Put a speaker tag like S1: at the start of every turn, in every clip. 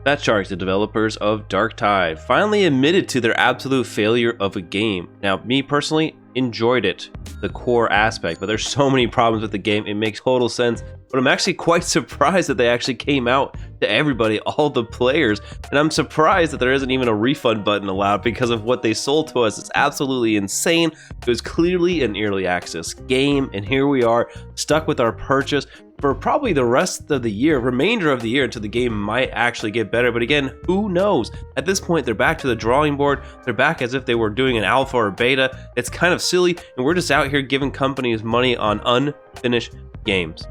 S1: Fatshark, the developers of Darktide, finally admitted to their absolute failure of a game. Now, me personally enjoyed it, the core aspect, but there's so many problems with the game, it makes total sense. But I'm actually quite surprised that they actually came out to everybody, all the players, and I'm surprised that there isn't even a refund button allowed because of what they sold to us. It's absolutely insane. It was clearly an early access game, and here we are, stuck with our purchase for probably the rest of the year, remainder of the year, until the game might actually get better. But again, who knows? At this point, they're back to the drawing board. They're back as if they were doing an alpha or beta. It's kind of silly, and we're just out here giving companies money on unfinished games.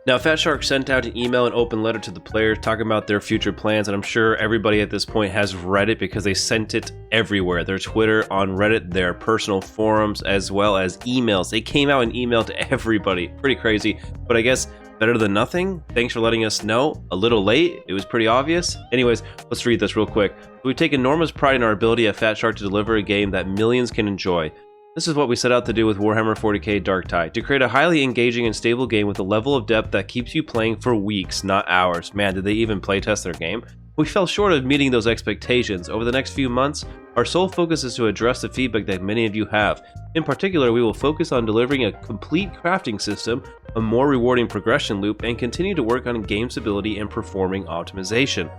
S1: Now, Fatshark sent out an email and open letter to the players talking about their future plans, and I'm sure everybody at this point has read it because they sent it everywhere. Their Twitter, on Reddit, their personal forums, as well as emails. They came out and emailed to everybody. Pretty crazy, but I guess better than nothing. Thanks for letting us know. A little late, it was pretty obvious. Anyways, let's read this real quick. We take enormous pride in our ability at Fatshark to deliver a game that millions can enjoy. This is what we set out to do with Warhammer 40k Darktide, to create a highly engaging and stable game with a level of depth that keeps you playing for weeks, not hours. Man, did they even playtest their game? We fell short of meeting those expectations. Over the next few months, our sole focus is to address the feedback that many of you have. In particular, we will focus on delivering a complete crafting system, a more rewarding progression loop, and continue to work on game stability and performing optimization.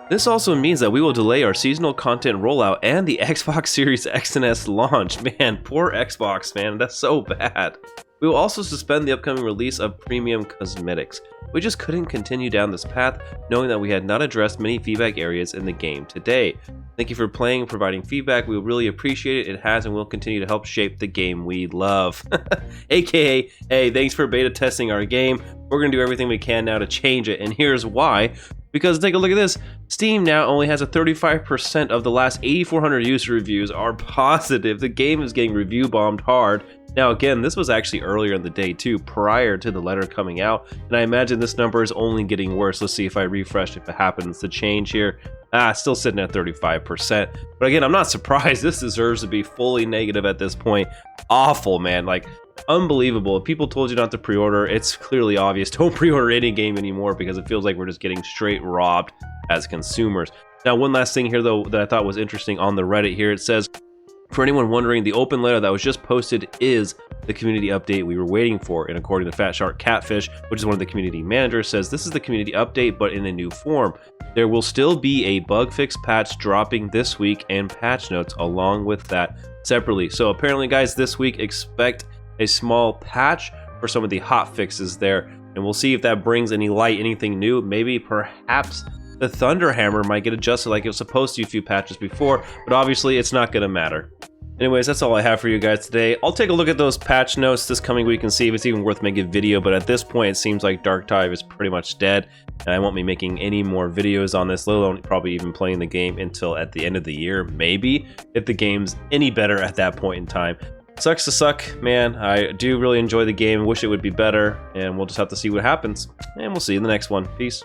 S1: This also means that we will delay our seasonal content rollout and the Xbox Series X and S launch. Man, poor Xbox, man, that's so bad. We will also suspend the upcoming release of premium cosmetics. We just couldn't continue down this path, knowing that we had not addressed many feedback areas in the game today. Thank you for playing and providing feedback. We really appreciate it. It has and will continue to help shape the game we love. AKA, hey, thanks for beta testing our game. We're going to do everything we can now to change it, and here's why. Because take a look at this, Steam now only has a 35% of the last 8,400 user reviews are positive. The game is getting review bombed hard. Now again, this was actually earlier in the day too, prior to the letter coming out, and I imagine this number is only getting worse. Let's see if I refresh if it happens to change here. Still sitting at 35%. But again, I'm not surprised. This deserves to be fully negative at this point. Awful, man. Like, unbelievable. If people told you not to pre-order, it's clearly obvious. Don't pre-order any game anymore because it feels like we're just getting straight robbed as consumers. Now, one last thing here, though, that I thought was interesting on the Reddit here. It says, for anyone wondering, the open letter that was just posted is the community update we were waiting for. And according to Fatshark Catfish, which is one of the community managers, says this is the community update, but in a new form. There will still be a bug fix patch dropping this week and patch notes along with that separately. So apparently, guys, this week expect a small patch for some of the hot fixes there, and we'll see if that brings any light, anything new. Maybe perhaps the Thunder Hammer might get adjusted like it was supposed to a few patches before, but obviously it's not going to matter. Anyways, that's all I have for you guys today. I'll take a look at those patch notes this coming week and see if it's even worth making a video, but at this point it seems like Darktide is pretty much dead, and I won't be making any more videos on this, let alone probably even playing the game until at the end of the year, maybe, if the game's any better at that point in time. Sucks to suck, man. I do really enjoy the game, wish it would be better, and we'll just have to see what happens, and we'll see you in the next one. Peace.